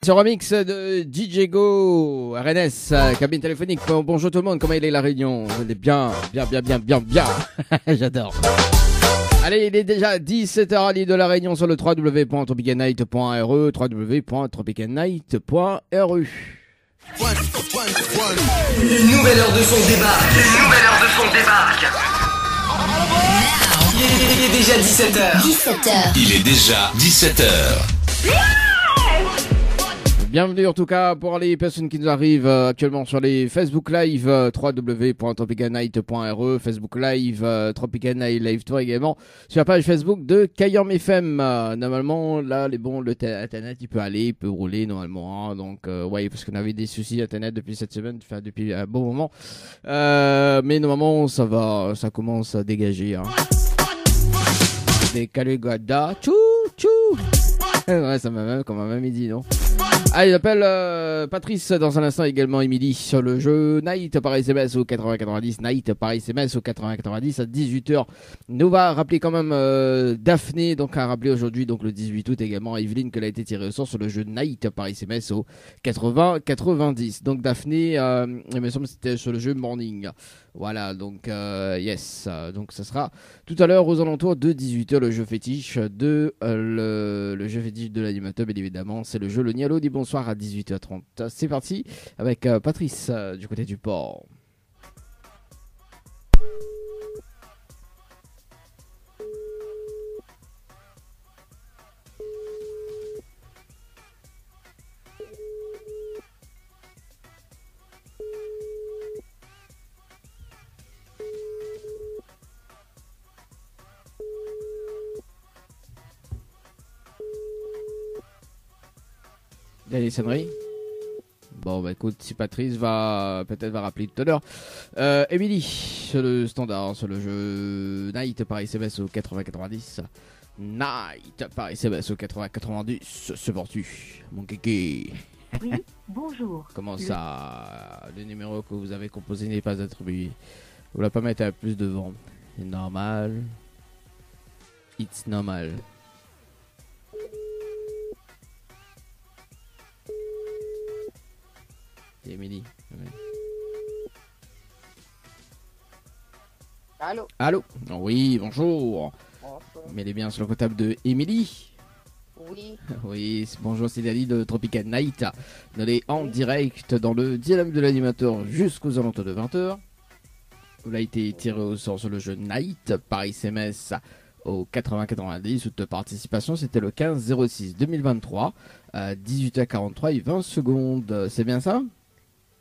Ce remix de DJ Go, RNS, cabine téléphonique. Bonjour tout le monde, comment il est la réunion? Vous êtes bien. J'adore. Allez, il est déjà 17h à l'île de la Réunion sur le www.tropicalnight.re, www.tropicalnight.re. Une nouvelle heure de son débarque. Il est déjà 17h. Il est déjà 17h. Bienvenue en tout cas pour les personnes qui nous arrivent actuellement sur les Facebook Live, www.tropicalnight.re, Facebook Live, Tropical Night Live Tour également, sur la page Facebook de Kayam FM. Normalement, là, Internet, il peut aller, il peut rouler normalement. Hein, donc, ouais, parce qu'on avait des soucis Internet depuis cette semaine, enfin depuis un bon moment. Mais normalement, ça commence à dégager. Hein. Des Calégada, tchou. Ouais, ça m'a même dit, non? Ah, il appelle Patrice dans un instant, également Émilie sur le jeu Night par SMS au 8090. Night par SMS au 8090 à 18h. Nous va rappeler quand même Daphné, donc à rappeler aujourd'hui, donc le 18 août également, Evelyne, qu'elle a été tirée au sort sur le jeu Night par SMS au 8090. Donc Daphné, il me semble que c'était sur le jeu Morning. Voilà, donc yes, donc ça sera tout à l'heure aux alentours de 18h le jeu fétiche de le jeu fétiche de l'animateur, bien évidemment, c'est le jeu Le Nialo dit bonsoir à 18h30. C'est parti avec Patrice du côté du port. Des sonneries. Bon bah écoute, si Patrice va rappeler tout à l'heure. Émilie, sur le standard, sur le jeu Night par SMS au 8090. Night par SMS au 8090. C'est parti, mon kéké. Oui, bonjour. Comment ça? Le numéro que vous avez composé n'est pas attribué. Vous la pas mettre à plus devant. C'est normal. It's normal. Émilie. Ouais. Allô. Oui, bonjour. Mais elle est bien sur le comptable de Émilie. Oui. Oui, bonjour, c'est Dali de Tropical Night. On est en direct dans le dialogue de l'animateur jusqu'aux alentours de 20h. Vous avez été tiré au sort sur le jeu Night par SMS au 8090. Toute participation, c'était le 15-06-2023 à 18h43 et 20 secondes. C'est bien ça?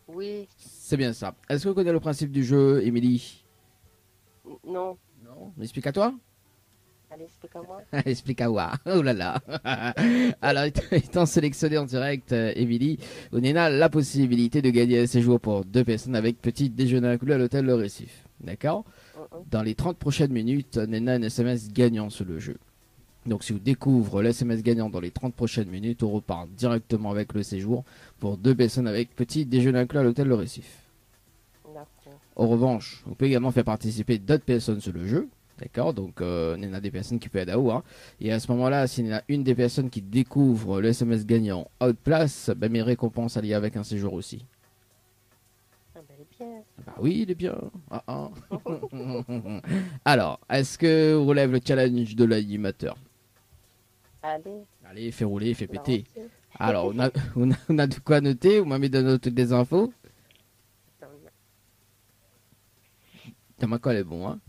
Oui. C'est bien ça. Est-ce que vous connaissez le principe du jeu, Émilie? Non. Non. Explique à toi. Allez, explique-moi. Explique à moi. Oh là là. Alors, étant sélectionné en direct, Émilie, on a la possibilité de gagner un séjour pour 2 personnes avec petit déjeuner inclus à l'hôtel Le Récif. D'accord? Dans les 30 prochaines minutes, on a un SMS gagnant sur le jeu. Donc si vous découvrez l'SMS gagnant dans les 30 prochaines minutes, on repart directement avec le séjour pour 2 personnes avec petit déjeuner inclus à l'hôtel Le Récif. D'accord. En revanche, on peut également faire participer d'autres personnes sur le jeu. D'accord, donc il y en a des personnes qui peuvent être à haut. Hein. Et à ce moment-là, s'il y en a une des personnes qui découvre le SMS gagnant à haute place, ben, mes récompenses allient avec un séjour aussi. Ah ben, il est bien. Bah oui, il est bien. Alors, est-ce que vous relève le challenge de l'animateur? Allez, fais rouler, fais péter. Alors, on a de quoi noter. On m'a mis de noter des infos. T'as ma colle est bon, hein.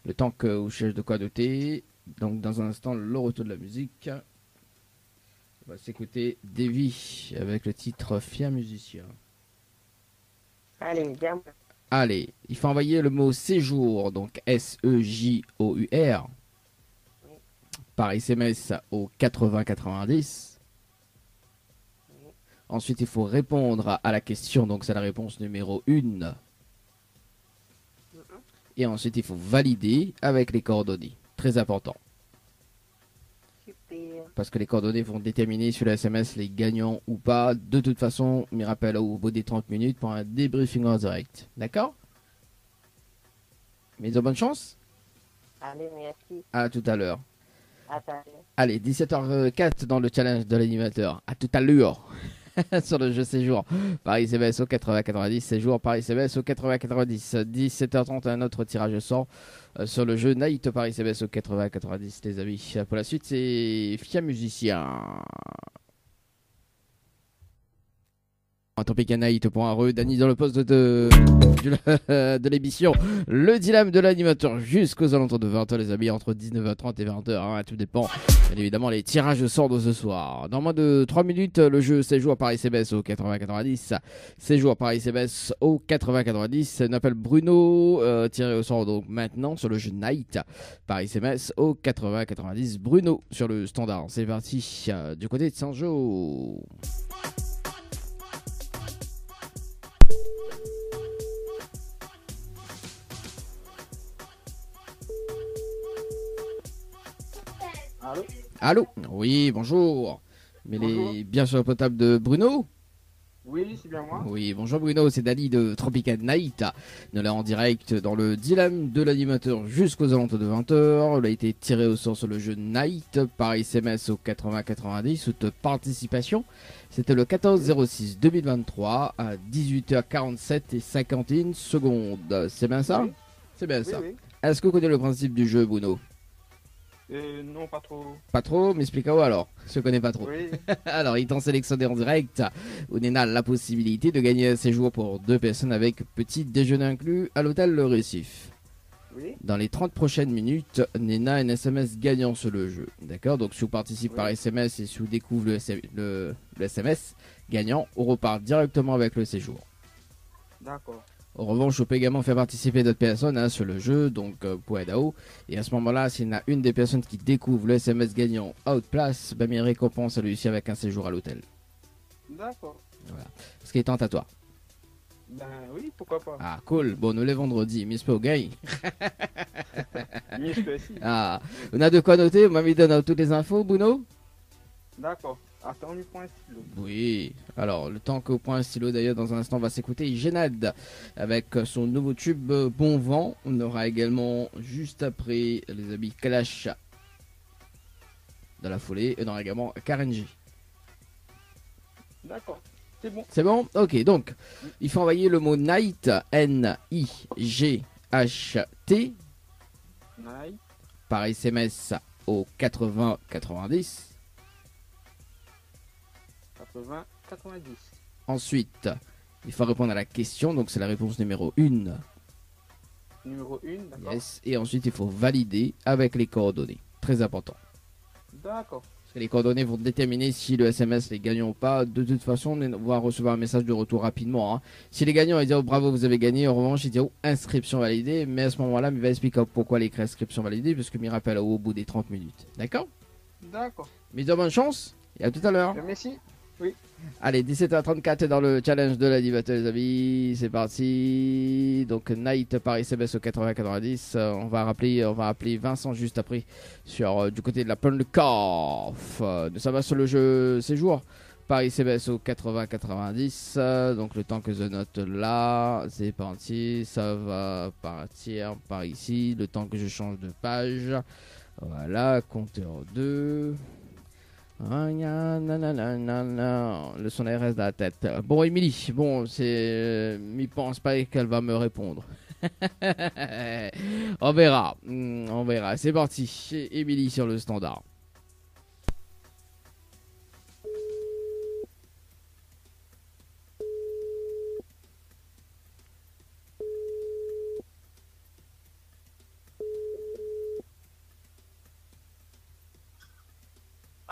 Le temps que vous cherchez de quoi noter. Donc, dans un instant, le retour de la musique. On va s'écouter Davy avec le titre Fier musicien. Allez, bien. Allez, il faut envoyer le mot séjour, donc S-E-J-O-U-R, par SMS au 8090. Ensuite, il faut répondre à la question, donc c'est la réponse numéro 1. Et ensuite, il faut valider avec les coordonnées. Très important. Super. Parce que les coordonnées vont déterminer sur le SMS les gagnants ou pas. De toute façon, on me rappelle au bout des 30 minutes pour un débriefing en direct. D'accord? Mais de bonne chance. Allez, merci. À tout à l'heure. Attends. Allez, 17h04 dans le challenge de l'animateur. À tout à l'heure. Sur le jeu séjour Paris CBS au 80-90. Séjour Paris CBS au 80-90. 17h30, un autre tirage au sort sur le jeu Night Paris CBS au 80-90, les amis. Pour la suite, c'est Fia Musicien. Tropical Night pour un Dany dans le poste de l'émission. Le dilemme de l'animateur jusqu'aux alentours de 20h, les amis, entre 19h30 et 20h. Hein, tout dépend, bien évidemment, les tirages au sort de ce soir. Dans moins de 3 minutes, le jeu Séjour Paris CBS au 80-90. Séjour Paris CBS au 80-90. On appelle Bruno, tiré au sort donc maintenant sur le jeu Night Paris CBS au 80-90. Bruno sur le standard. C'est parti du côté de Saint-Jo. Allô? Allô? Oui, bonjour. Mais Bonjour. les bien sur le potable de Bruno? Oui, c'est bien moi. Oui, bonjour Bruno, c'est Dany de Tropical Night. Nous là en direct dans le dilemme de l'animateur jusqu'aux alentours de 20h. Il a été tiré au sort sur le jeu Night par SMS au 80-90. Toute participation, c'était le 14-06-2023 à 18h47 et 51 secondes. C'est bien ça? Oui. C'est bien Oui, ça. oui. Est-ce que vous connaissez le principe du jeu, Bruno? Non, pas trop. Pas trop, mais expliquez-moi alors. Je connais pas trop. Oui, Alors, étant sélectionné en direct, on a la possibilité de gagner un séjour pour 2 personnes avec petit déjeuner inclus à l'hôtel Le Récif. oui, Dans les 30 prochaines minutes, Nena a un SMS gagnant sur le jeu. D'accord? Donc, si vous participez Oui. par SMS et si vous découvrez le SMS gagnant, on repart directement avec le séjour. d'accord. En revanche, on peut également faire participer d'autres personnes sur le jeu, donc pour Edao. Et à ce moment-là, s'il y en a une des personnes qui découvre le SMS gagnant à haute place, ben, mes récompenses à lui avec un séjour à l'hôtel. D'accord. Ce qui est tentatoire. Ben oui, pourquoi pas. Ah, cool. Bon, nous les vendredis, Miss Pogay. Mieux que si. Ah, on a de quoi noter. Vous m'avez donné toutes les infos, Bruno? D'accord. Attends, on y prend un stylo. Oui. Alors, le temps que vous prenez un stylo, d'ailleurs, dans un instant, on va s'écouter Génade avec son nouveau tube Bon Vent. On aura également, juste après, les amis Kalash dans la foulée. Et on aura également Karenji. D'accord. C'est bon. C'est bon? Ok, donc, il faut envoyer le mot Night, N-I-G-H-T, Night. par SMS au 80-90. 80, 90. Ensuite, il faut répondre à la question, donc c'est la réponse numéro 1. Numéro 1, d'accord. Yes. Et ensuite, il faut valider avec les coordonnées. Très important. D'accord. Parce que les coordonnées vont déterminer si le SMS est gagnant ou pas. De toute façon, on va recevoir un message de retour rapidement. Hein. Si les gagnants, ils disent oh, bravo, vous avez gagné. En revanche, ils disent oh, inscription validée. Mais à ce moment-là, il va expliquer pourquoi les inscription validée, parce que m'y rappelle au bout des 30 minutes. D'accord? D'accord. Mais de bonne chance et à tout à l'heure. Merci. Allez, 17h34 dans le challenge de l'animateur, les amis. C'est parti. Donc, Night Paris CBS au 80-90. On va appeler Vincent juste après sur du côté de la Pont de Corf. Nous sommes sur le jeu séjour. Paris CBS au 80-90. Donc, le temps que je note là, c'est parti. Ça va partir par ici. Le temps que je change de page. Voilà, compteur 2. Le son reste dans la tête. Bon, Émilie, bon, c'est. m'y pense pas qu'elle va me répondre. On verra. On verra. C'est parti. Émilie sur le standard.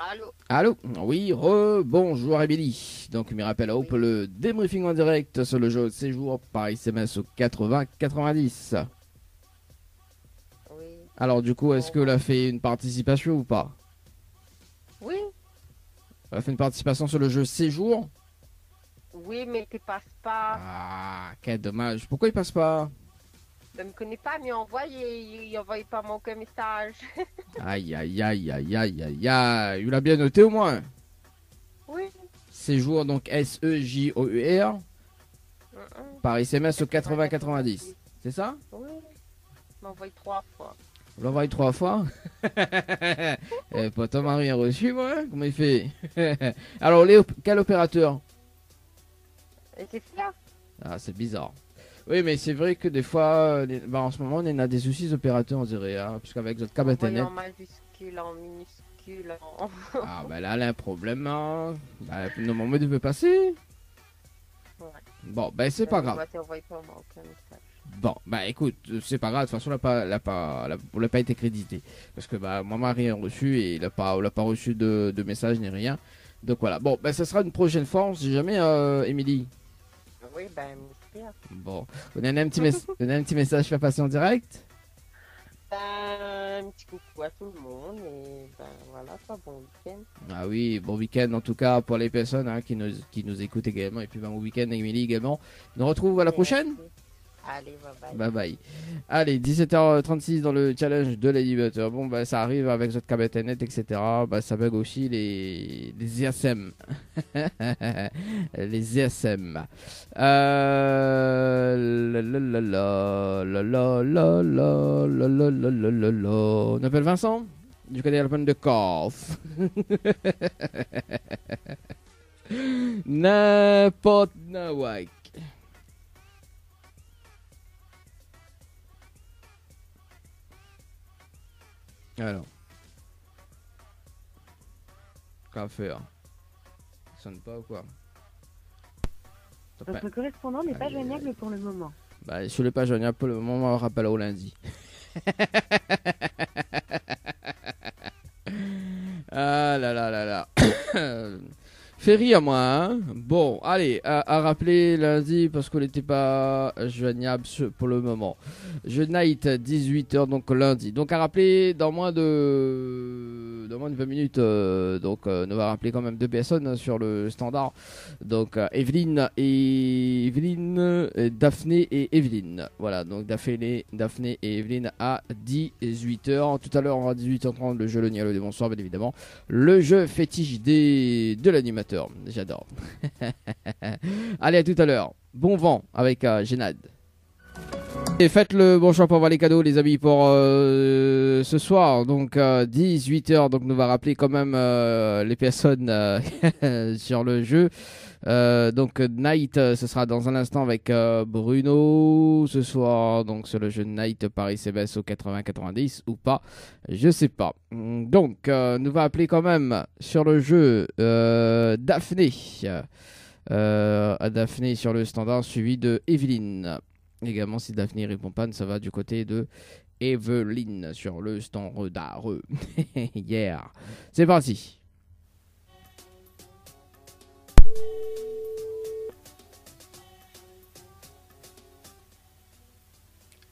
Allô? Allô? Oui, bonjour Émilie. Donc, il me rappelle à Hope le débriefing en direct sur le jeu séjour par SMS au 80-90. Oui. Alors, du coup, est-ce que a fait une participation ou pas? Oui? Elle a fait une participation sur le jeu séjour? Oui, mais tu passes pas. Ah, quel dommage. Pourquoi il passe pas? Je ne connais pas, mais il envoie pas mon message. Aïe, aïe, aïe, aïe, aïe, aïe, aïe. Il l'a bien noté au moins. Oui. Séjour, donc S-E-J-O-U-R, par SMS au 80-90. C'est ça? Oui. Il m'a envoyé 3 fois. Vous l'envoyez 3 fois. Pas ton mari a reçu, moi. Comment il fait? Alors, quel opérateur? Et c'est ça. Ah, c'est bizarre. Oui, mais c'est vrai que des fois, en ce moment, on a des soucis d'opérateurs, on dirait. Hein, puisqu'avec notre câble Envoyé internet. en majuscule, en minuscule, en... Ah, bah là, elle a un problème. Hein. Bah, normalement, il veut passer. Ouais. Bon, ben, c'est pas grave. Moi, t'envoies pas moi aucun message. Bon, bah écoute, c'est pas grave, de toute façon, on n'a pas été crédité. Parce que bah, mon mari a reçu et on n'a pas reçu de message ni rien. Donc voilà, bon, bah ça sera une prochaine fois, on sait jamais, Émilie. Oui, ben, mystère. Bon, on a un petit message fait passer en direct. Ben, un petit coucou à tout le monde et ben voilà, quoi, bon week-end. Ah oui, bon week-end en tout cas pour les personnes hein, qui nous écoutent également. Et puis bon week-end, Émilie également. On nous retrouve à la prochaine. Allez, bye bye. Bye bye. Allez, 17h36 dans le challenge de l'animateur. Bon, bah, ça arrive avec votre câble internet, etc. Bah, ça bug aussi les ISM. Les ISM. On appelle Vincent du côté de de Corf. N'importe nawak. Alors. Qu'à faire? Ça sonne pas ou quoi? Votre correspondant n'est pas joignable pour le moment. Bah, je l'ai pas joignable pour le moment, on rappelle au lundi. Ah là là là là. Fait rire moi, hein. Bon, allez, à rappeler lundi parce qu'on n'était pas joignable pour le moment. Jeu night 18h donc lundi. Donc à rappeler dans moins de 20 minutes. Donc on va rappeler quand même 2 personnes sur le standard. Donc Evelyne et Daphné et Evelyne. Voilà, donc Daphné et Evelyne à 18h. Tout à l'heure on aura 18h30 le jeu Le Nialo des bonsoirs, bien évidemment. Le jeu fétiche de l'animateur. J'adore. Allez, à tout à l'heure. Bon vent avec Génade. Et faites le bon choix pour avoir les cadeaux, les amis, pour ce soir. Donc, 18h. Donc, nous va rappeler quand même les personnes sur le jeu. Donc Night, ce sera dans un instant avec Bruno ce soir, donc sur le jeu Night Paris CBS au 80-90 ou pas, je sais pas. Donc nous va appeler quand même sur le jeu Daphné, Daphné sur le standard suivi de Evelyne. Également si Daphné répond pas, ça va du côté de Evelyne sur le standard. Yeah, c'est parti.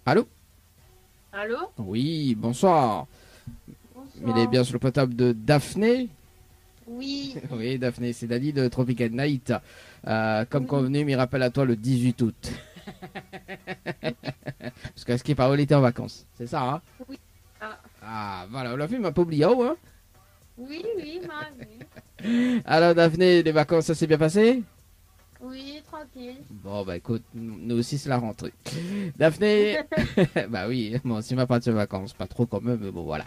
Allô? Allô? Oui, bonsoir. Bonsoir. Il est bien sur le portable de Daphné. Oui. Oui, Daphné, c'est Dali de Tropical Night. Comme convenu, il rappelle à toi le 18 août. Parce que ce qui est pas, il était en vacances. C'est ça, hein? Oui. Ah, voilà, on l'a vu, il m'a pas oublié, hein? Oui, m'a vu. Alors, Daphné, les vacances, ça s'est bien passé? Oui, tranquille. Bon, bah écoute, nous aussi, c'est la rentrée. Daphné, bah oui, moi aussi, ma partie de vacances, pas trop quand même, mais bon, voilà.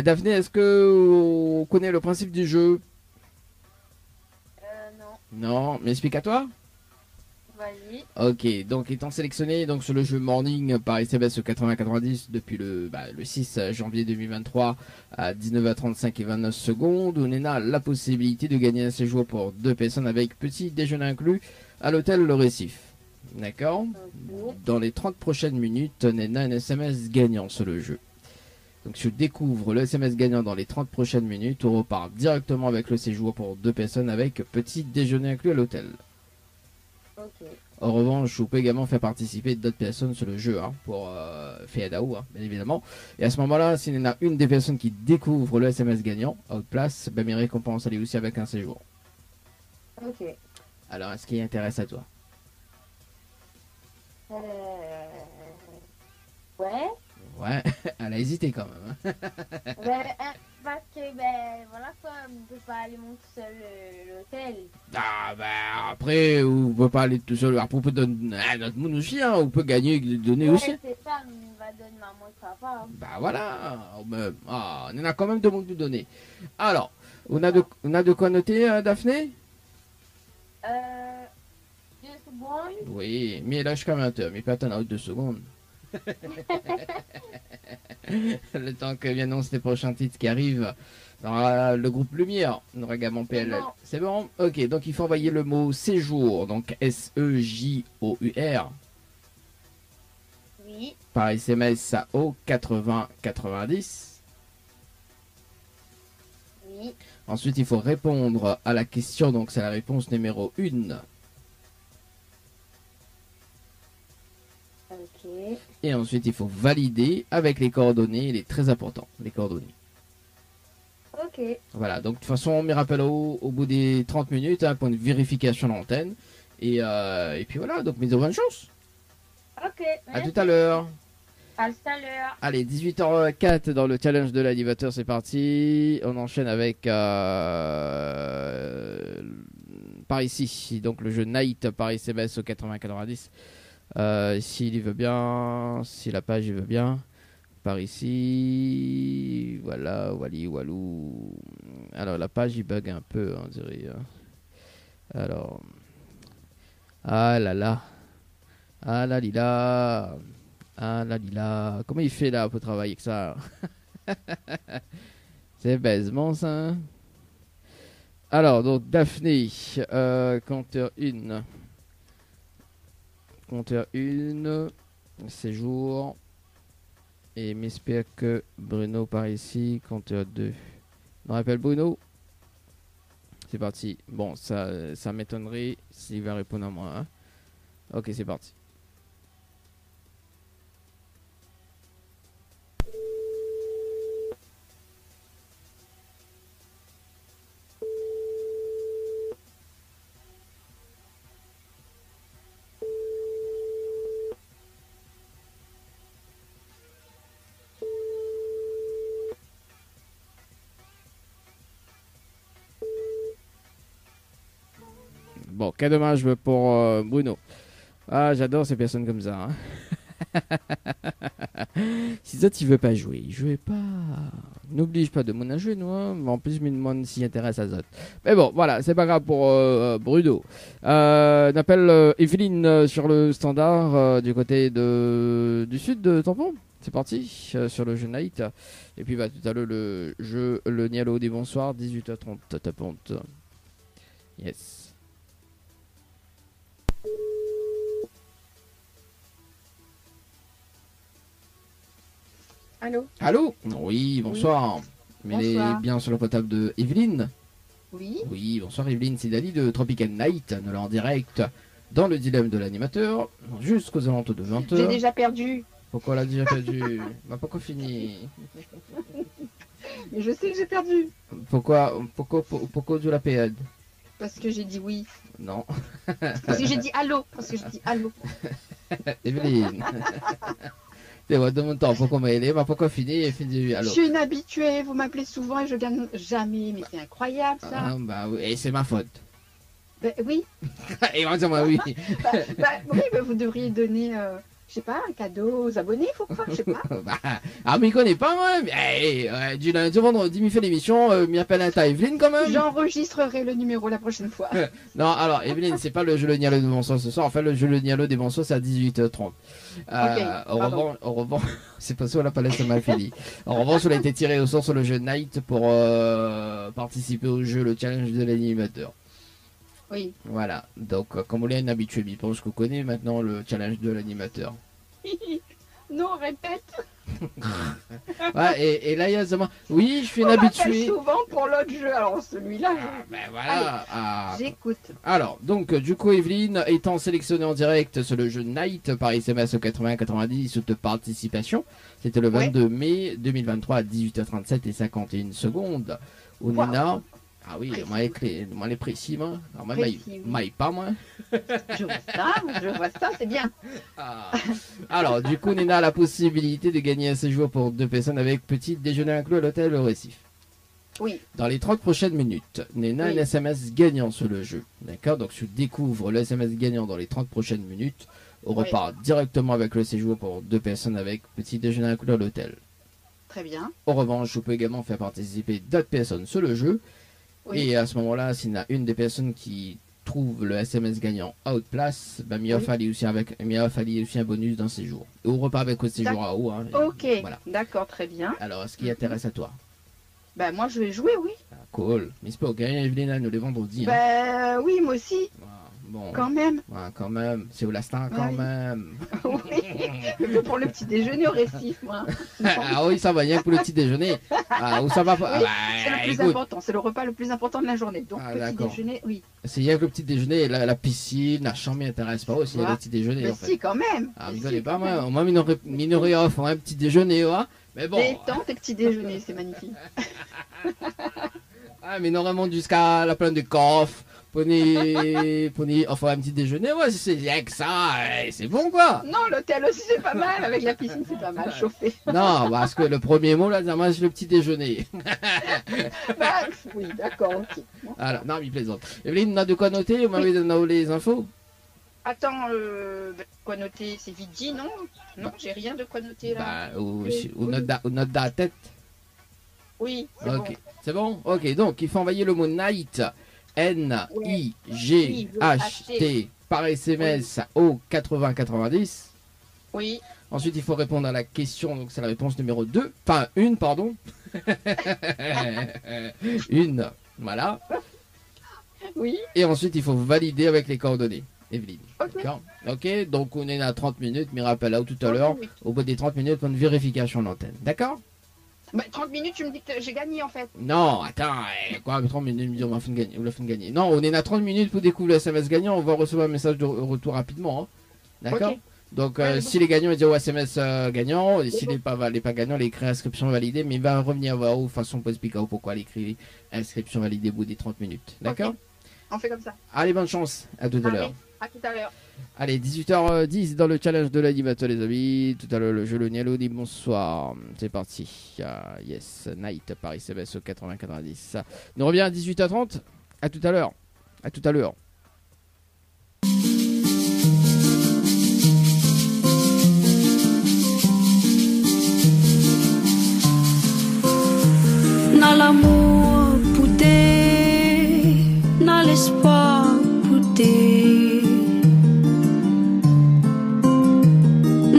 Daphné, est-ce que on connaît le principe du jeu? Non. Non, mais explique à toi. Vas-y. Ok, donc étant sélectionné donc, sur le jeu Morning par SMS 80-90 depuis le 6 janvier 2023 à 19h35 et 29 secondes, on a la possibilité de gagner un séjour pour 2 personnes avec petit déjeuner inclus à l'hôtel Le Récif. D'accord. Okay. Dans les 30 prochaines minutes, on a un SMS gagnant sur le jeu. Donc si je découvre le SMS gagnant dans les 30 prochaines minutes, on repart directement avec le séjour pour 2 personnes avec petit déjeuner inclus à l'hôtel. Ok. En revanche, vous pouvez également faire participer d'autres personnes sur le jeu hein, pour Féadaou, hein, bien évidemment. Et à ce moment-là, s'il y en a une des personnes qui découvre le SMS gagnant à haute place, ben, mes récompenses allaient aussi avec un séjour. Ok. Alors, est-ce qu'il intéresse à toi? Ouais. Ouais, elle a hésité quand même. Hein. Parce que, voilà quoi, on peut pas aller monter seul l'hôtel. Ah, ben après, on peut pas aller tout seul. Après, on peut donner à notre monde aussi, hein, on peut gagner, donner aussi. C'est ça, on va donner maman et papa. Hein. Bah voilà. On en a quand même deux mots de nous donner. Alors, on a de quoi noter, Daphné? 2 secondes. Oui, mais là jusqu'à 20h, mais pas attendre 2 secondes. Le temps que viennent les prochains titres qui arrivent dans le groupe Lumière, nous également PLL. C'est bon? Ok, donc il faut envoyer le mot séjour, donc SEJOUR, Oui. par SMS au 80 90. Oui. Ensuite, il faut répondre à la question, donc c'est la réponse numéro 1. Ok. Et ensuite, il faut valider avec les coordonnées, il est très important, les coordonnées. Ok. Voilà, donc de toute façon, on me rappelle au bout des 30 minutes, point de vérification de l'antenne. Et puis voilà, donc mise au bonne chance. Ok. À tout à l'heure. À tout à l'heure. Allez, 18h04 dans le challenge de l'animateur, c'est parti. On enchaîne avec par ici, donc le jeu Night par SMS au 80-90. S'il y veut bien, si la page il veut bien. Par ici, voilà, wally, walou. Alors la page il bug un peu, on dirait. Alors, ah là là, ah là lila, ah là lila. Comment il fait là pour travailler avec ça? C'est baisement ça. Alors donc Daphné, compteur 1, compteur 1, séjour. Et m'espère que Bruno par ici, compteur 2. On rappelle Bruno. C'est parti. Bon, ça m'étonnerait s'il va répondre à moi. Hein. Ok, c'est parti. Bon, quel dommage pour Bruno. Ah, j'adore ces personnes comme ça. Hein. Si ça, tu veux pas jouer, jouez pas. N'oblige pas de mon à jouer, moi. Mais en plus, je me demande s'il intéresse à Zot. Mais bon, voilà, c'est pas grave pour Bruno. On appelle Evelyne sur le standard du côté du sud de Tampon. C'est parti sur le jeu Night. Et puis, bah, tout à l'heure, le jeu, le Nialo des bonsoirs, 18h30, tapante. Yes. Allô? Allô? Oui, bonsoir. Mais elle est Bonsoir. bien sur le portable de Evelyne. Oui. Oui, bonsoir Evelyne, c'est Dali de Tropical Night, nous en direct dans le dilemme de l'animateur, jusqu'aux alentours de 20h. J'ai déjà perdu. Pourquoi on l'a déjà perdu? Bah pourquoi fini? Mais je sais que j'ai perdu. Pourquoi tu la perds? Parce que j'ai dit oui. Non. Parce que j'ai dit allô. Parce que j'ai dit allô. Evelyne. C'est moi de mon temps, pourquoi m'aider? Bah pourquoi fini? Fini, Je allô. suis une habituée. Vous m'appelez souvent et je gagne jamais. Mais c'est incroyable ça. Ah, bah oui, et c'est ma faute. Ben, oui. Et moi, moi oui. Oui, mais vous devriez donner, je sais pas, un cadeau aux abonnés, faut croire, je sais pas. Bah, ah, mais il connaît pas, moi. Du lundi au vendredi, il fait l'émission, m'y appelle un tas Evelyne quand même. J'enregistrerai le numéro la prochaine fois. Non, alors, Evelyne, c'est pas le jeu Le Nialo de Bonsoir ce soir. En fait, le jeu Le Nialo des Bonsoirs, c'est à 18h30. Au revoir, c'est pas ça, on l'a pas laissé mal fini. En revanche, on a été tiré au sort sur le jeu Night pour participer au jeu, le challenge de l'animateur. Oui. Voilà, donc comme on est un habitué, je pense qu'on connaît maintenant le challenge de l'animateur. Non, répète. Ouais, et là, il y a Zama. Oui, je suis un On m'appelle habitué. souvent pour l'autre jeu, alors celui-là. Ben voilà. J'écoute. Alors, donc, du coup, Evelyne étant sélectionnée en direct sur le jeu Night par SMS au 80-90 sous de participation, c'était le 22 mai 2023 à 18h37 et 51 secondes. Où Wow. Nina. Ah oui, moi les précis, moi. Alors, moi, Précis, oui. maille pas, moi. Je vois ça, c'est bien. Ah. Alors, du coup, Nina a la possibilité de gagner un séjour pour 2 personnes avec petit déjeuner inclus à l'hôtel Le Récif. Oui. Dans les 30 prochaines minutes, Nina a Oui. un SMS gagnant sur le jeu. D'accord? Donc, tu découvres le SMS gagnant dans les 30 prochaines minutes. On Ouais. repart directement avec le séjour pour 2 personnes avec petit déjeuner inclus à l'hôtel. Très bien. En revanche, je peux également faire participer d'autres personnes sur le jeu. Oui. Et à ce moment-là, s'il y en a une des personnes qui trouve le SMS gagnant à haute place, bah, il fallait aussi un bonus dans ces jours. Et on repart avec le séjour à haut. Hein, Ok, voilà. d'accord, très bien. Alors, ce qui intéresse à toi? Bah moi je vais jouer, oui. Ah, cool. Mais c'est pas au gagner Evelyn, nous les vendredis. Hein. Bah oui, moi aussi, Ah, bon. quand même. Ah, quand même. C'est au Lastin quand Oui. même. Oui, je veux pour le petit déjeuner au récif, moi. Ah oui, ça va, rien que pour le petit déjeuner. Ah, où ça va pas? Oui, Ah, c'est le plus écoute, important, c'est le repas le plus important de la journée. Donc Ah, petit d'accord. déjeuner, oui. c'est rien que le petit déjeuner, la piscine, la chambre m'intéresse pas aussi, il y a Voilà. le petit déjeuner Mais en fait. si, quand même. Ah, Mais rigolez si, pas, quand même. moi, au moins, minoré offre un petit déjeuner, ouais. Mais bon. Détente et petit déjeuner, c'est magnifique. Ah, mais normalement, jusqu'à la plaine de coffre, prenez, enfin, un petit déjeuner, ouais, si c'est rien que ça, c'est bon, quoi. Non, l'hôtel aussi c'est pas mal, avec la piscine c'est pas mal, chauffé. Non, parce que le premier mot, là, moi, c'est le petit déjeuner. Bah, oui, d'accord, ok. Bon. Alors, non, mais il plaisante. Evelyne, on a de quoi noter? Vous m'avez donné les infos? Attends, quoi noter? C'est vite dit, non? Non, j'ai rien de quoi noter là. Bah, ou note dans la tête. Oui, c'est Ok, bon. c'est bon? Ok, donc il faut envoyer le mot night, N-I-G-H-T, par SMS au 8090. Oui, Ensuite, il faut répondre à la question, donc c'est la réponse numéro 2. Enfin, une, pardon. Une, voilà. oui, Et ensuite, il faut valider avec les coordonnées. Evelyne. ok. D'accord? Ok, donc on est à 30 minutes, mais rappelle là tout à l'heure, Oui. au bout des 30 minutes, une vérification en antenne. D'accord? Bah, 30 minutes, tu me dis que j'ai gagné en fait. Non, attends, quoi, 30 minutes, on la fin de gagner. Non, on est à 30 minutes pour découvrir le SMS gagnant, on va recevoir un message de retour rapidement. Hein. D'accord? Ok. Donc, Ouais, si les gagnants, ils disent au SMS gagnant, et s'il n'est pas gagnant, il écrit inscription validée, mais il va revenir voir de façon pour expliquer pourquoi il écrit inscription validée au bout des 30 minutes. D'accord? Ok. On fait comme ça. Allez, bonne chance, à tout à l'heure. Allez, à tout à l'heure. Allez, 18h10 dans le challenge de l'animateur, les amis. Tout à l'heure, le jeu Le Nialo dit bonsoir. C'est parti. Yes, Night, Paris CBS au 80-90. Nous revient à 18h30. À tout à l'heure. À tout à l'heure. N'a l'amour pouté, n'a l'espoir pouté.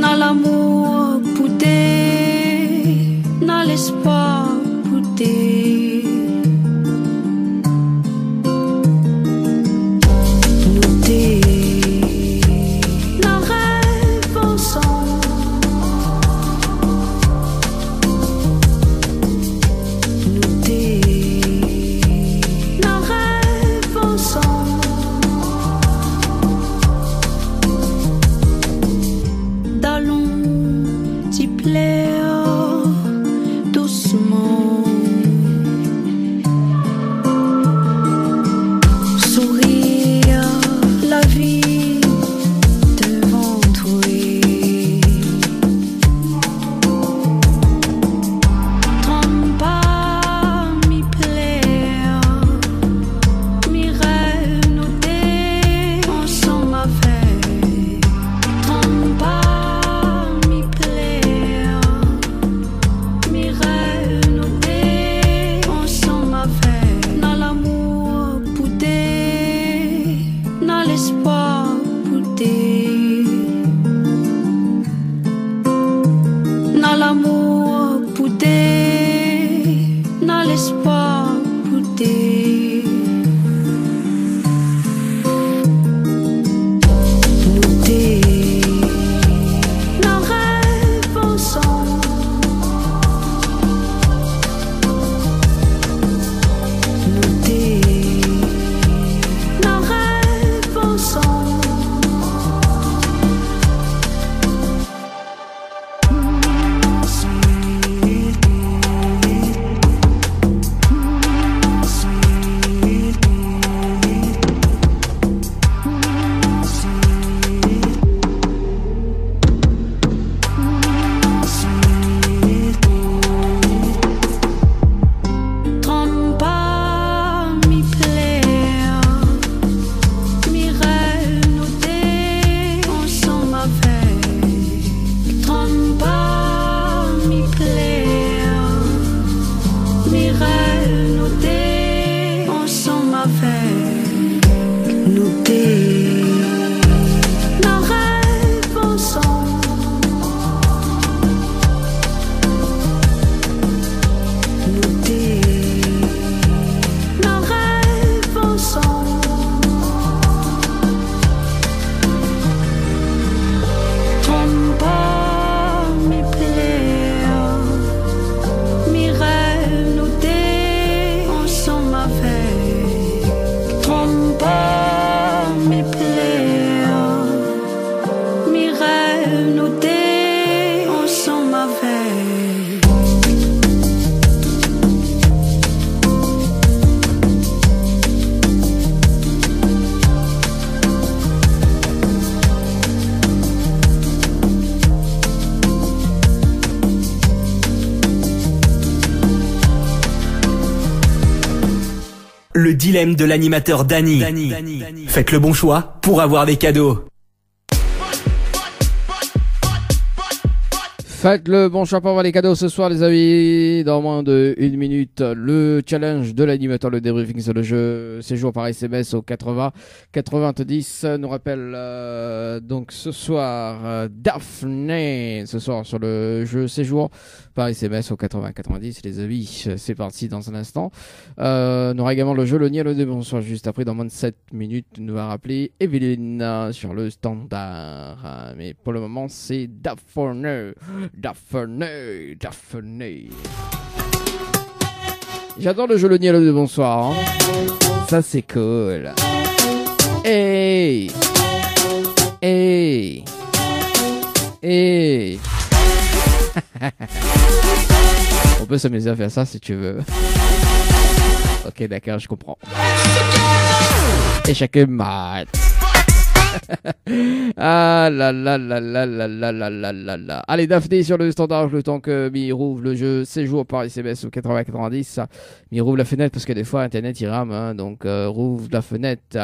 N'a l'amour pouté, n'a l'espoir pouté. Nous t'es, n'a rêve ensemble. Nous t'es. Le dilemme de l'animateur Dany. Faites le bon choix pour avoir des cadeaux. Faites le bon choix pour avoir les cadeaux ce soir, les amis. Dans moins de 1 minute, le challenge de l'animateur, le débriefing sur le jeu séjour par SMS au 80 90 nous rappelle donc ce soir Daphné, ce soir sur le jeu séjour par SMS au 80 90, les amis. C'est parti dans un instant. On aura également le jeu le Niel de bonsoir juste après. Dans moins de 7 minutes, nous va rappeler Evelyne sur le standard. Mais pour le moment, c'est Daphné. Daphné. J'adore le jeu le Niel de bonsoir. Hein. Ça c'est cool. Hey. On peut s'amuser à faire ça si tu veux. Ok, d'accord, je comprends. Échec et mat. Ah là là là là là là là là là là. Allez, Daphné sur le standard, le temps que Mi rouvre le jeu séjour par SMS au 80-90. Mi rouvre la fenêtre parce que des fois internet il rame, hein, donc rouvre la fenêtre.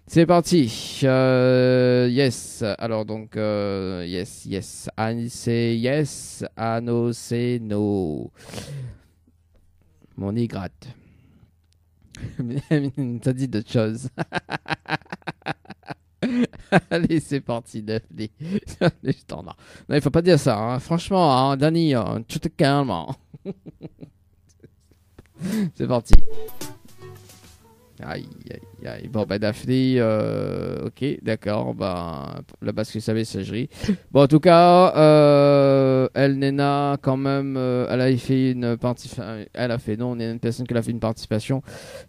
C'est parti. Yes. Alors donc yes. Anne c'est yes. Anno c'est no. Mon nez gratte. T'as dit d'autres choses. Allez, c'est parti, Daphné. Les standards. Non, il faut pas dire ça, hein. Franchement, hein, Dany, tu te calmes. Hein. C'est parti. Aïe. Bon, bah, Daphné, ok, d'accord. Bah, la basque savait-sagerie. Bon, en tout cas, elle, Nena, quand même, elle a fait une participation. Elle a fait, non, on est une personne qui a fait une participation.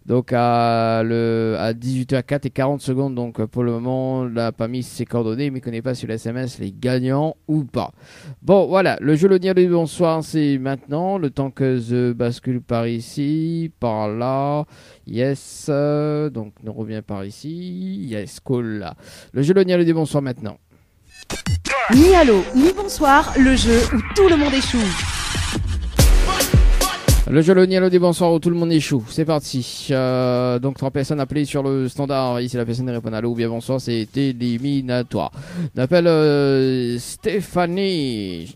Donc, à 18h04 et 40 secondes. Donc, pour le moment, elle n'a pas mis ses coordonnées, mais ne connaît pas sur le SMS les gagnants ou pas. Bon, voilà. Le jeu le Niel du bonsoir, c'est maintenant. Le temps que je bascule par ici, par là. Yes, donc on revient par ici. Yes, cool. Le jeu le Niel du bonsoir maintenant. Ni allô, ni bonsoir, le jeu où tout le monde échoue. Le jeu le Niel du bonsoir où tout le monde échoue. C'est parti. Donc 3 personnes appelées sur le standard. Ici la personne répond allô ou bien bonsoir, c'est éliminatoire. On appelle Stéphanie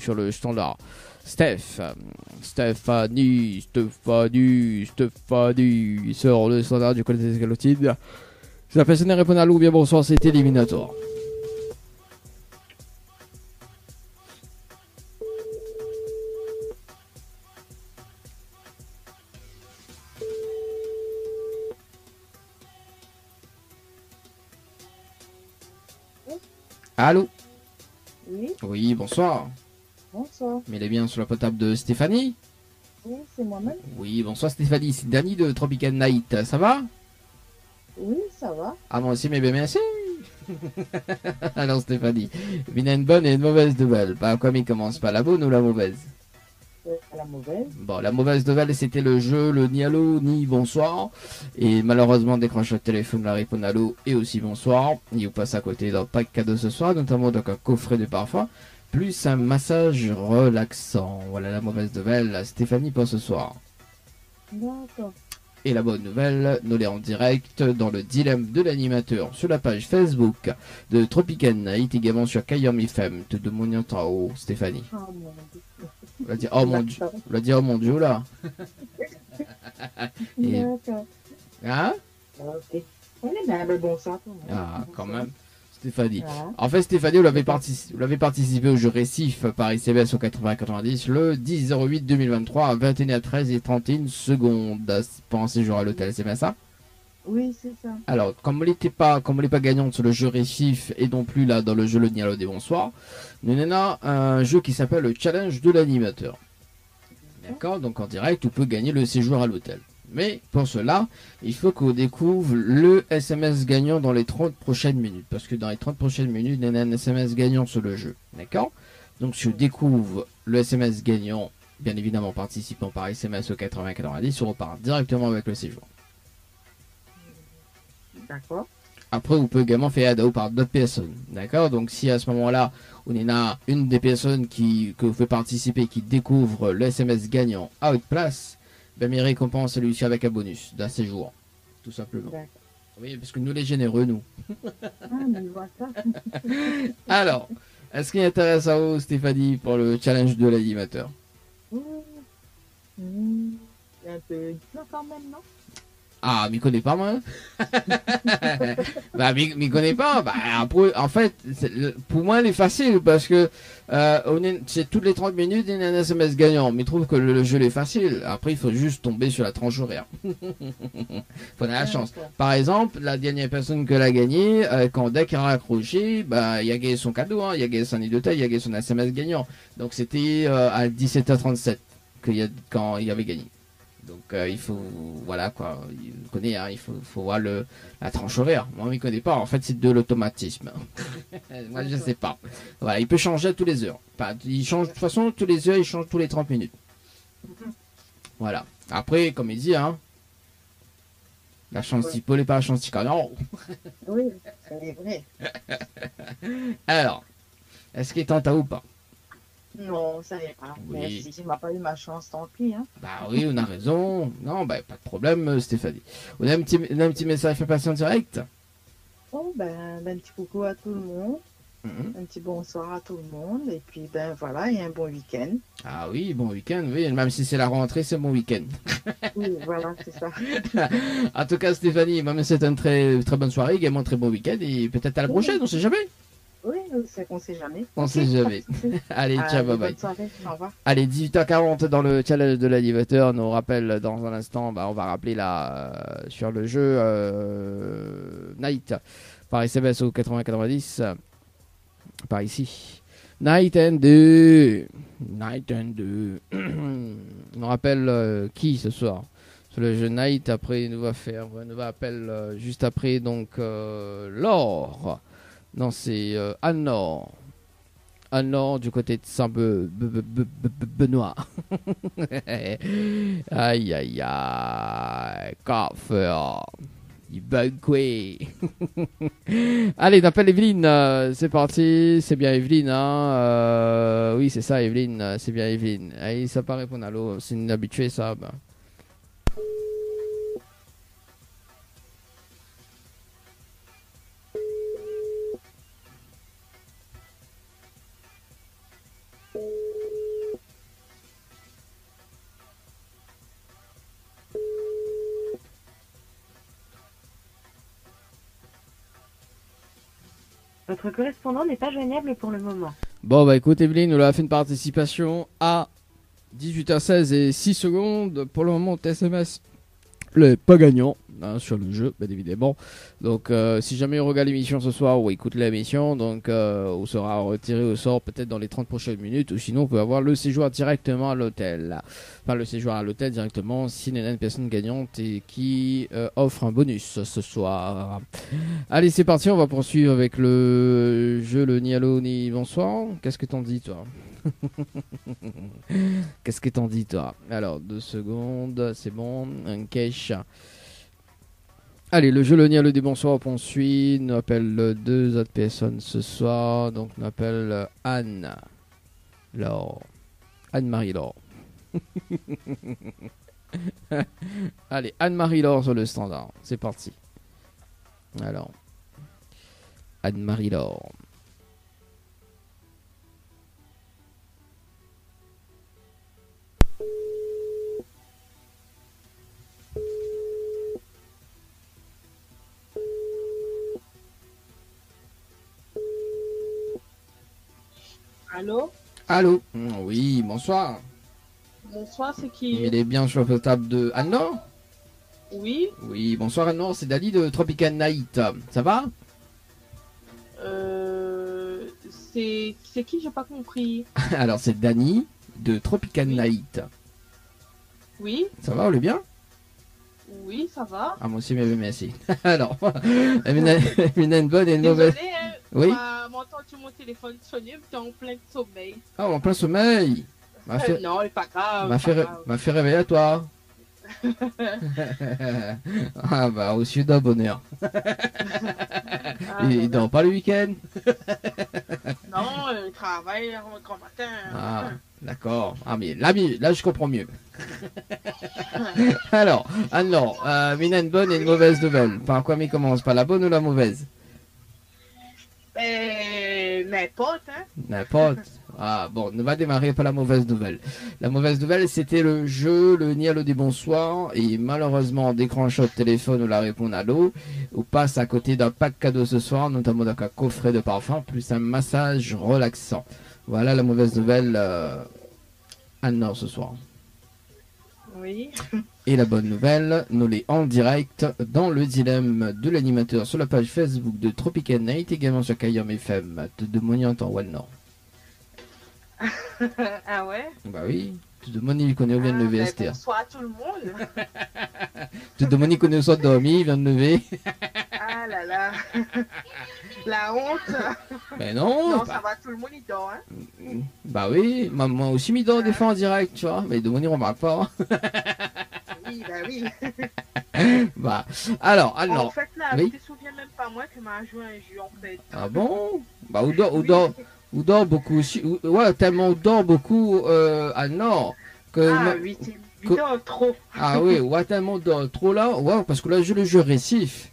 sur le standard. Stéphanie sur le standard du côté des galotines. Si la personne répond à l'eau ou bien bonsoir, c'est éliminatoire. Allô? Oui. Oui, bonsoir. Bonsoir. Mais elle est bien sur la potable de Stéphanie? Oui, c'est moi-même. Oui, bonsoir Stéphanie, c'est Dany de Tropical Night, ça va? Oui, ça va. Ah, moi aussi, mais bien merci. Alors Stéphanie, une bonne et une mauvaise nouvelle. Bah, comme il commence pas la bonne ou la mauvaise? La mauvaise. Bon, la mauvaise nouvelle, c'était le jeu, le ni allô, ni bonsoir. Et malheureusement, décroche le téléphone, la réponse allô et aussi bonsoir. Il vous passe à côté d'un pack cadeau ce soir, notamment donc un coffret de parfum, plus un massage relaxant. Voilà la mauvaise nouvelle, Stéphanie pour ce soir. D'accord. Et la bonne nouvelle, nous l'est en direct dans le dilemme de l'animateur sur la page Facebook de Tropical Night, également sur Kayom FM, te demandons en haut, Stéphanie. Oh mon Dieu. On l'a dit, oh mon Dieu, on l'a dit, oh mon Dieu, là. Et... D'accord. Hein? Ok. On est bien, mais bon sang. Ah, quand même. Stéphanie. Voilà. En fait, Stéphanie, vous l'avez participé au jeu récif par SMS au 80-90 le 10-08-2023 à 21h13 et 31 secondes pour un séjour à l'hôtel, c'est bien ça? Oui, c'est ça. Alors, comme on n'est pas gagnante sur le jeu récif et non plus là dans le jeu le Nialo des bonsoirs, nous avons un jeu qui s'appelle le challenge de l'animateur. D'accord? Donc en direct, on peut gagner le séjour à l'hôtel. Mais pour cela, il faut qu'on découvre le SMS gagnant dans les 30 prochaines minutes. Parce que dans les 30 prochaines minutes, il y a un SMS gagnant sur le jeu. D'accord? Donc si je découvre le SMS gagnant, bien évidemment participant par SMS au 80-90, on repart directement avec le séjour. D'accord. Après, vous pouvez également faire ADO par d'autres personnes. D'accord? Donc si à ce moment-là, on est là, une des personnes que vous faites participer qui découvre le SMS gagnant à votre place, Ben, mes récompenses, c'est celui-ci avec un bonus d'un séjour. Tout simplement. D'accord. Oui, parce que nous, les généreux, nous. Ah, mais je vois ça. Alors, est-ce qu'il intéresse à vous, Stéphanie, pour le challenge de l'animateur? Il est un peu dur quand même, non? Ah, m'y connais pas, moi. Bah, m'y connais pas. Bah, après, en fait, pour moi, il est facile parce que c'est toutes les 30 minutes, il y a un SMS gagnant. Mais je trouve que le jeu est facile. Après, il faut juste tomber sur la tranche horaire. Faut avoir la chance. Par exemple, la dernière personne que l'a gagné, dès qu'elle a raccroché, bah, il a gagné son cadeau, hein, il a gagné son nid de taille, il a gagné son SMS gagnant. Donc, c'était à 17h37 quand il avait gagné. Donc il faut, voilà quoi, il connaît, hein, il faut voir la tranche horaire. Moi, on ne connaît pas, en fait c'est de l'automatisme. Moi je sais pas. Voilà, il peut changer tous les heures. Enfin, il change, de toute façon, tous les heures, il change tous les 30 minutes. Voilà. Après, comme il dit, hein, la chance d'y n'est pas la chance d'y non. Oui, c'est vrai. Alors, est-ce qu'il est en tas ou pas? Non, ça n'est pas. Oui. Mais si je n'ai pas eu ma chance, tant pis. Hein. Bah oui, on a raison. Non, bah pas de problème, Stéphanie. On a un petit message fait passer en direct. Oh, ben, un petit coucou à tout le monde. Un petit bonsoir à tout le monde. Et puis, ben voilà, et un bon week-end. Ah oui, bon week-end, oui. Même si c'est la rentrée, c'est bon week-end. Oui, voilà, c'est ça. En tout cas, Stéphanie, même c'est une très, très bonne soirée, également un très bon week-end. Et peut-être à la prochaine, on sait jamais. Oui, c'est qu'on sait jamais. On sait jamais. Allez, ciao, bye bye. Bonne soirée, au revoir. Allez, 18h40 dans le challenge de l'animateur. Nous rappelle dans un instant, bah, on va rappeler là sur le jeu Night par SMS au 8090 par ici. Night and 2. Night and 2. On rappelle qui ce soir sur le jeu Night. Après, il nous va appeler juste après donc Laure. Non, c'est Anne-Laure. Anne-Laure du côté de Saint-Benoît. Aïe, aïe, aïe. Qu'a faire? Il bug quoi? Allez, on appelle Evelyne. C'est parti. C'est bien Evelyne, hein. Oui, c'est ça, Evelyne. C'est bien Evelyne. Allez, ça pas répondre à l'eau. C'est une habituée, ça. Ben. Votre correspondant n'est pas joignable pour le moment. Bon, bah écoute, Evelyne, on a fait une participation à 18h16 et 6 secondes. Pour le moment, SMS n'est pas gagnant hein, sur le jeu, bien évidemment. Donc, si jamais on regarde l'émission ce soir ou écoute l'émission, donc on sera retiré au sort peut-être dans les 30 prochaines minutes. Ou sinon, on peut avoir le séjour directement à l'hôtel. Enfin, le séjour à l'hôtel directement si il y a une personne gagnante et qui offre un bonus ce soir. Allez, c'est parti, on va poursuivre avec le jeu, le ni allô ni bonsoir. Qu'est-ce que t'en dis, toi? Qu'est-ce que t'en dis, toi? Alors, 2 secondes, c'est bon, un cache. Allez, le jeu, le ni allô ni bonsoir, on suit. On appelle 2 autres personnes ce soir. Donc, on appelle Anne. Laure. Anne-Marie Laure. Allez, Anne-Marie Laure sur le standard. C'est parti. Alors, Anne-Marie Laure. Allô? Allô? Oui, bonsoir. Bonsoir, c'est qui? Il est bien sur la table de Anne-Laure? Oui? Oui, bonsoir Anne-Laure, c'est Dali de Tropical Night. Ça va? C'est qui? J'ai pas compris. Alors, c'est Dani de Tropical Night. Oui? Ça va, on est bien? Oui, ça va. Ah, moi aussi, mais merci. Alors, elle a une bonne et une mauvaise. Désolée, hein, Oui? m'a entendu mon téléphone sonner, j'étais en plein sommeil. Ah, en plein sommeil. Non, c'est pas grave. M'a fait réveiller à toi. Ah bah au sud d'un bonheur. Il dort pas le week-end? Non, il travaille au grand matin. Ah, d'accord. Ah mais là je comprends mieux. Alors, Mina, une bonne et une mauvaise nouvelle. Par quoi mais commence? Par la bonne ou la mauvaise? N'importe, hein. N'importe. Ah bon, on va démarrer par la mauvaise nouvelle. La mauvaise nouvelle, c'était le jeu, le Ni Allô des bonsoirs. Et malheureusement, en décrochant le téléphone ou la réponse à l'eau, on passe à côté d'un pack cadeau ce soir, notamment d'un coffret de parfum, plus un massage relaxant. Voilà la mauvaise nouvelle Anne-Laure ce soir. Oui. Et la bonne nouvelle, nous l'est en direct dans le dilemme de l'animateur sur la page Facebook de Tropical Night, également sur Kayam FM de Moniante en Wallnord. Ah ouais? Bah oui, tout le monde il connaît où vient de lever Esther. Bonsoir à tout le monde. Tout le monde il connaît où soit dormi, il vient de lever. Ah là là. La honte. Mais non. Non, ça va, tout le monde il dort, hein. Bah oui, moi aussi m'y dort des fois en direct, tu vois, mais de mon il remarque pas. Oui, bah oui. Bah, alors. En fait, là, oui. tu te souviens même pas moi que m'a joué un jeu, en fait. Ah bon? Bah, ou dort beaucoup aussi. Ouais, tellement ou dort beaucoup à Nord. Que il dort trop. Ah oui, ouais, tellement dort trop là. Ouais, parce que là, je le jeu récif.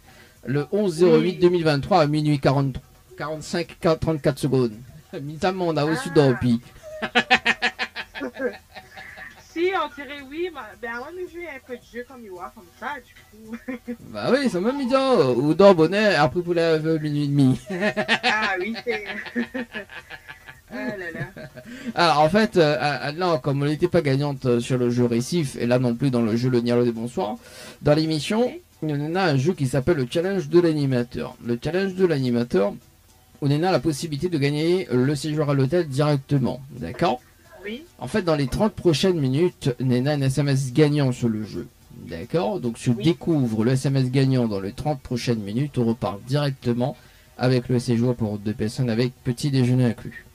Le 11/08/2023 à minuit 45 34 secondes. Notamment, on a aussi dormi. Si, on dirait oui, mais ben, on va nous jouer un peu de jeu comme il voit, comme ça, du coup. Bah oui, c'est même midi. Ou dort bonnet, après pour la minuit et demi. Ah oui, c'est. Ah là là. Alors en fait, là, comme on n'était pas gagnante sur le jeu récif, et là non plus dans le jeu Le Nialo des Bonsoirs, dans l'émission, on a un jeu qui s'appelle le challenge de l'animateur. Le challenge de l'animateur, on a la possibilité de gagner le séjour à l'hôtel directement. D'accord? Oui. En fait, dans les 30 prochaines minutes, Nena a un SMS gagnant sur le jeu. D'accord? Donc, si tu découvres le SMS gagnant dans les 30 prochaines minutes, on repart directement avec le séjour pour 2 personnes avec petit déjeuner inclus.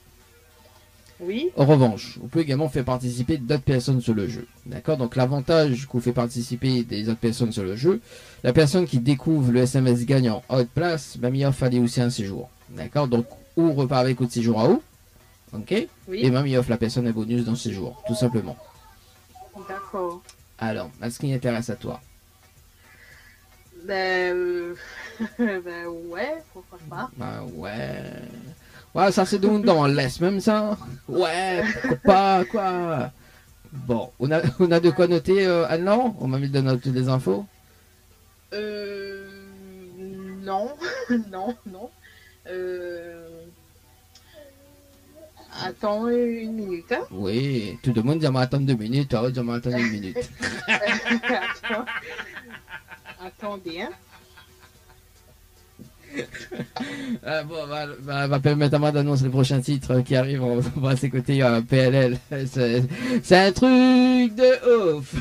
Oui. En revanche, on peut également faire participer d'autres personnes sur le jeu. D'accord? Donc l'avantage qu'on fait participer des autres personnes sur le jeu, la personne qui découvre le SMS gagnant à haute place, bah, il fallait aussi un séjour. D'accord? Donc, ou on repart avec autre séjour à haut. Ok? Oui. Et même il offre la personne un bonus dans le séjour, tout simplement. D'accord. Alors, est-ce qui intéresse à toi? Ben ouais, pourquoi pas. Bah ouais. Ouais, ça c'est donc dans laisse même ça. Ouais, pourquoi pas, quoi. Bon, on a de quoi noter, Anne-Laure? On m'a mis de noter des infos? Non, non. Attends une minute. Hein. Oui, tout le monde dit attendre 2 minutes, toi, dis attendre 1 minute. Attendez, hein. Bon, va permettre à moi d'annoncer le prochain titre qui arrive. On va s'écouter PLL. C'est un truc de ouf.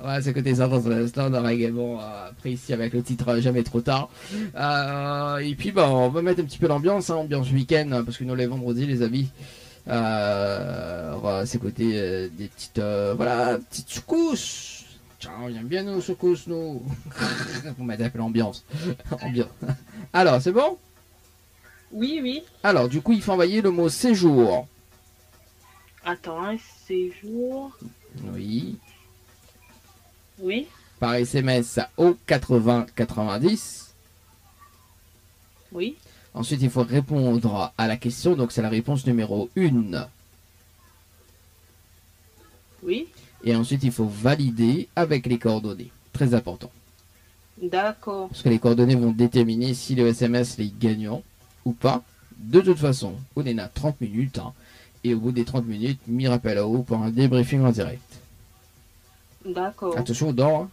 On va s'écouter ça dans un instant. On aura également après ici avec le titre Jamais trop tard. Et puis on va mettre un petit peu l'ambiance, ambiance week-end, parce que nous les vendredis les amis. On va s'écouter des petites petites secousses. Tiens, on aime bien nos secousses, nous. On met un peu l'ambiance. Alors, c'est bon? Oui. Alors, du coup, il faut envoyer le mot séjour. Attends, un séjour. Oui. Oui. Par SMS au 8090. Oui. Ensuite, il faut répondre à la question. Donc, c'est la réponse numéro 1. Oui. Et ensuite, il faut valider avec les coordonnées. Très important. D'accord. Parce que les coordonnées vont déterminer si le SMS est gagnant ou pas. De toute façon, on est à 30 minutes. Et au bout des 30 minutes, m'y rappelle à haut pour un débriefing en direct. D'accord. Attention, on dort.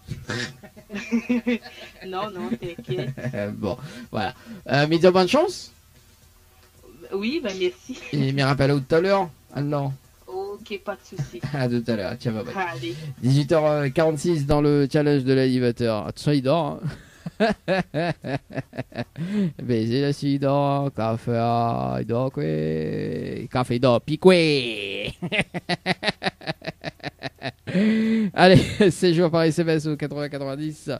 Non, t'inquiète. Bon, voilà. Mais dire bonne chance. Oui, merci. Et m'y rappelle à haut tout à l'heure. Ah non. Ok, pas de soucis. À tout à l'heure. Tiens, bye bye. Allez. 18h46 dans le challenge de l'animateur. Attention, il dort. Baiser la fille dort. Café, il dort quoi. Café, il dort. Puis quoi. Allez, séjour par SMS au 80-90.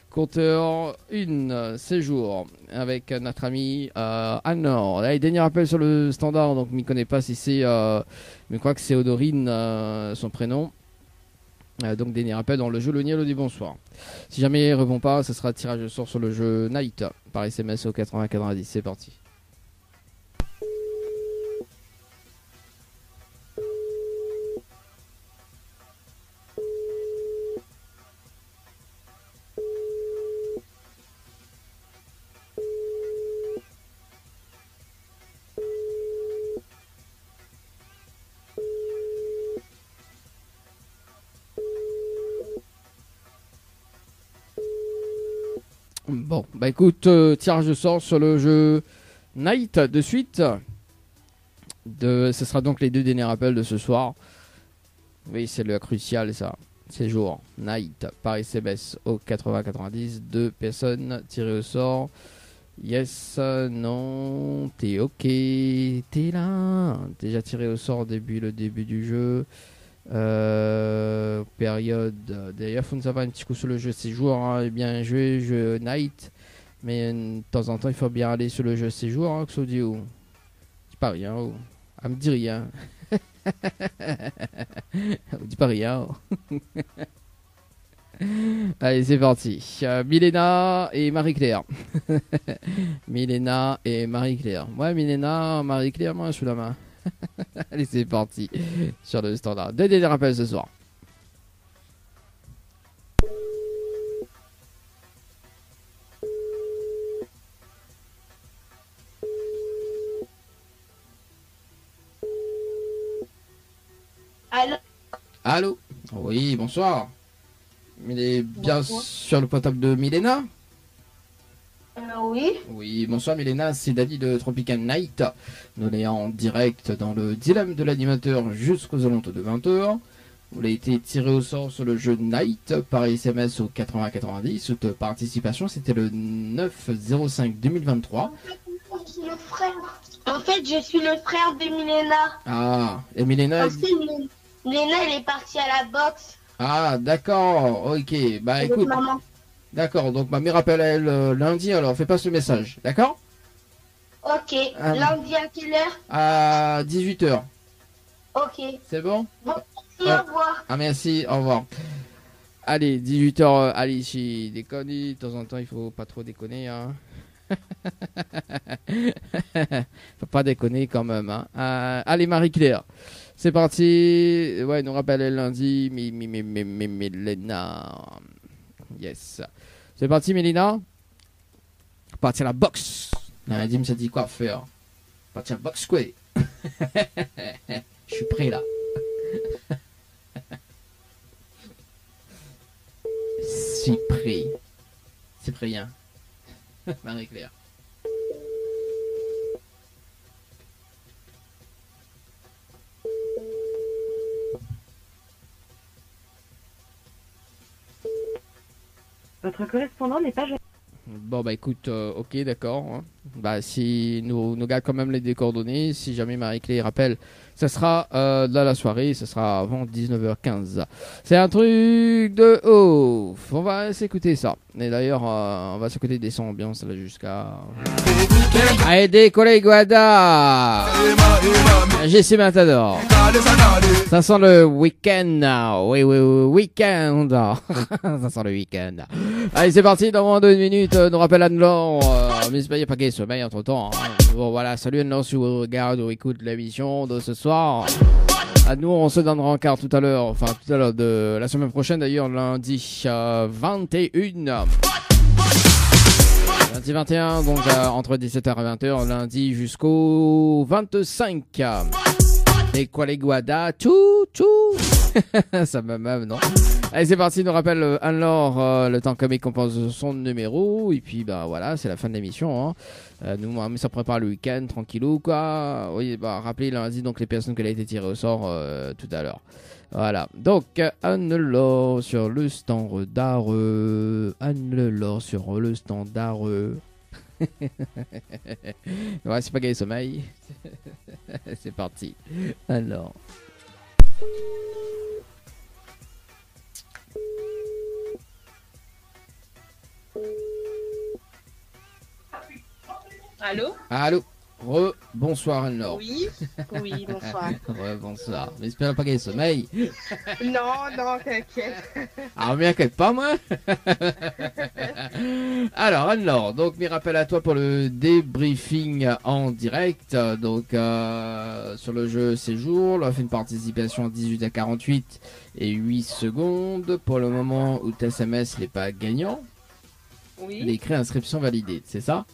Compteur 1, séjour avec notre ami Anne-Laure. Allez, dernier appel sur le standard, donc je ne connais pas si c'est... mais je crois que c'est Odorine, son prénom. Donc dernier appel dans le jeu Le Nialo dit bonsoir. Si jamais il ne répond pas, ce sera tirage de sort sur le jeu Night par SMS au 80-90. C'est parti. Bon, bah écoute, tirage de sort sur le jeu Night de suite. Ce sera donc les deux derniers appels de ce soir. Oui, c'est le crucial ça. Séjour Night par SMS au 80-90. 2 personnes tirées au sort. Yes, non, t'es ok, t'es là. Déjà tiré au sort depuis le début du jeu. Période. D'ailleurs, faut nous savoir un petit coup sur le jeu séjour. Hein. Bien joué, jeu Night. Mais de temps en temps, il faut bien aller sur le jeu séjour. Hein, que ça dit où? Dis pas rien. Oh. Ah, me dis rien. Dis pas rien. Oh. Allez, c'est parti. Milena et Marie-Claire. Milena et Marie-Claire. Ouais, Milena, Marie-Claire, moi, je suis la main. Allez, c'est parti sur le standard. Deux derniers rappels ce soir. Allô? Allô? Oui, bonsoir. Il est bien sur le portable de Milena? Oui. Oui, bonsoir Milena, c'est Daddy de Tropical Night. Nous sommes en direct dans le dilemme de l'animateur jusqu'aux alentours de 20h. Vous avez été tiré au sort sur le jeu Night par SMS au 80-90. Cette participation, c'était le 9-05-2023. Je suis le frère. En fait, je suis le frère de Milena. Ah, et Milena... Parce que Milena, elle est partie à la boxe. Ah, d'accord, ok. Bah écoute... Maman. D'accord, donc ma mère appelle à elle lundi, alors fais pas ce message, d'accord? Ok, lundi à quelle heure? À 18h. Ok. C'est bon? Bon, merci, au revoir. Ah merci, au revoir. Allez, 18h, allez, je déconne, de temps en temps il faut pas trop déconner, hein. Faut pas déconner quand même, hein. Allez, Marie-Claire, c'est parti. Ouais, nous rappelle elle lundi, Milena. Yes. C'est parti, Mélina. Parti à la boxe. Lundi, me dit quoi faire. Parti à la boxe, quoi. Je suis prêt là. Si prêt. C'est prêt, hein. Marie-Claire. Votre correspondant n'est pas joignable. Bon bah écoute, ok d'accord. Hein. Bah si nous garde quand même les coordonnées, si jamais Marie-Claire rappelle, ça sera dans la soirée, ça sera avant 19h15. C'est un truc de ouf. On va s'écouter ça. Et d'ailleurs, on va s'écouter des sons ambiance là jusqu'à... Allez, collègues Guada. JC Matador. Ça sent le week-end. Oui, week-end. Ça sent le week-end. Allez, c'est parti. Dans moins de 2 minutes, nous rappelle Anne-Laure. Mais il n'y a pas qu'elle sommeil entre temps. Hein. Bon, voilà. Salut Anne-Laure si vous regardez ou écoutez l'émission de ce soir. À nous, on se donnera en quart tout à l'heure. Enfin, tout à l'heure de la semaine prochaine d'ailleurs, lundi 21. Lundi 21, donc entre 17h et 20h, lundi jusqu'au 25. Et quoi les guadas, tout. Ça me même, non? Allez, c'est parti, nous rappelle Anne-Laure, le temps comique compose son numéro. Et puis, bah voilà, c'est la fin de l'émission. Hein. Nous, ça prépare le week-end, tranquillou, quoi. Oui, bah, rappelez lundi, donc les personnes qu'elle a été tirée au sort tout à l'heure. Voilà, donc Anne-Laure sur le standard. Anne-Laure sur le standard. Ouais, c'est pas gagné sommeil. C'est parti. Alors. Allô? Allô? Bonsoir Anne-Laure. Oui, oui, bonsoir. Bonsoir. J'espère pas qu'il y ait sommeil. Non, non, t'inquiète. Alors, m'inquiète pas, moi. Alors, Anne-Laure, donc, mes rappels à toi pour le débriefing en direct. Donc, sur le jeu Séjour, on a fait une participation à 18h48 et 8 secondes. Pour le moment où ta SMS n'est pas gagnant, Oui. il est écrit inscription validée, c'est ça?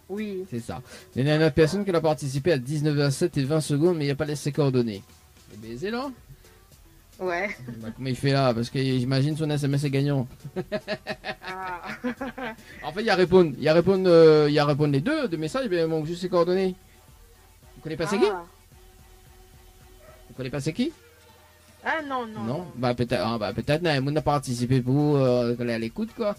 Oui. C'est ça. Il y a une autre personne qui a participé à 19h07 et 20 secondes, mais il n'a pas laissé ses coordonnées. C'est baisé là? Ouais. Bah, comment il fait là? Parce que j'imagine son SMS est gagnant. Ah. En fait, il y a répondre les deux de messages, mais il manque juste ses coordonnées. Vous connaissez pas c'est qui? Vous connaissez pas c'est qui? Ah non, non. Non? Bah peut-être on a participé pour qu'elle est à l'écoute quoi.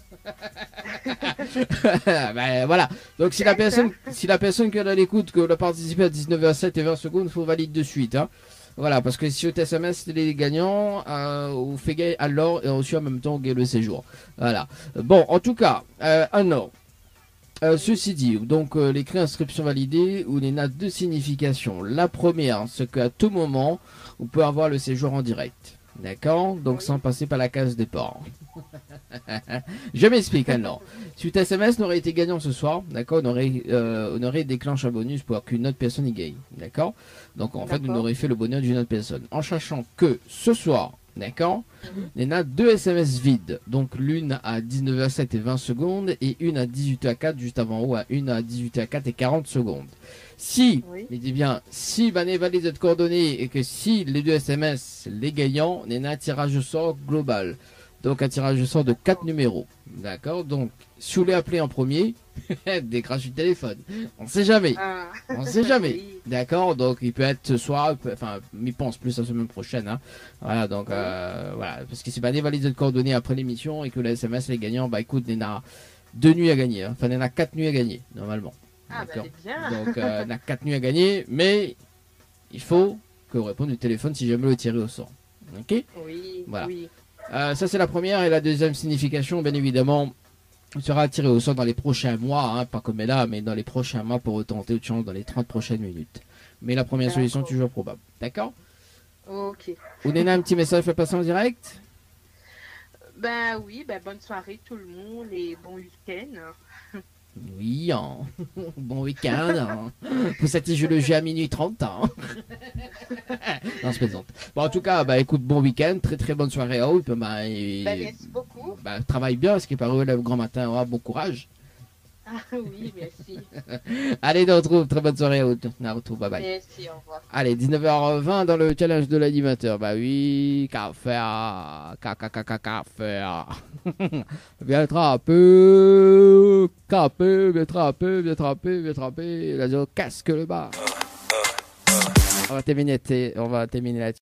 Bah voilà. Donc si la personne qui est à l'écoute que a participé à 19h07 et 20 secondes, il faut valider de suite hein. Voilà, parce que si au SMS les gagnants, on fait gagner alors et reçu en même temps le séjour. Voilà. Bon, en tout cas, alors, ceci dit, donc l'écrit inscription validée où il y a deux significations. La première, c'est qu'à tout moment, on peut avoir le séjour en direct. D'accord? Donc sans passer par la case départ. Je m'explique alors. Si ta SMS n'aurait été gagnant ce soir, d'accord, on aurait déclenché un bonus pour qu'une autre personne y gagne. D'accord? Donc en fait, on aurait fait le bonheur d'une autre personne. En sachant que ce soir, d'accord, il y en a deux SMS vides. Donc l'une à 19h07 et 20 secondes et une à 18h04 juste avant ou à une à 18h04 et 40 secondes. Si, mais dis bien, si Vané valide cette coordonnée et que si les deux SMS, les gagnants, il y en a un tirage au sort global. Donc un tirage au sort de 4 numéros. D'accord? Donc, si vous voulez appeler en premier, décroche le téléphone. On sait jamais. On sait jamais. Oui. D'accord? Donc il peut être ce soir, enfin, il pense plus la semaine prochaine. Hein. Voilà, donc voilà. Parce que si Vané valide cette coordonnée après l'émission et que le SMS les gagnants, bah écoute, il y en a 2 nuits à gagner. Hein. Enfin, il y en a 4 nuits à gagner, normalement. Ah, bah, c'est bien. Donc, il y en a 4 nuits à gagner, mais il faut que vous répondiez au téléphone si jamais le tirez au sort. Ok? Oui, voilà. Oui. Ça, c'est la première. Et la deuxième signification, bien évidemment, sera tiré au sort dans les prochains mois, hein, pas comme là, mais dans les prochains mois pour retenter autre chance dans les 30 prochaines minutes. Mais la première solution, toujours probable. D'accord? Ok. Vous donnez un petit message pour passer en direct? Ben oui, ben bonne soirée tout le monde et bon week-end. Oui, hein. Bon week-end. Hein. Pour cet jeu le jeu à minuit 30. Hein. Non, je plaisante. Bon, en tout cas, bah écoute, bon week-end, très très bonne soirée à eux. Bah, merci beaucoup. Bah, travaille bien, ce qui est paru le grand matin. Ouais, bon courage. Ah oui, merci. Allez, on retrouve. Très bonne soirée à eux. Naruto, bye bye. Merci, au revoir. Allez, 19h20 dans le challenge de l'animateur. Bah oui, café, café. Bien trapé, capé, bien trapé, bien trapé, bien trapé. La casque le bas. On va terminer là-dessus.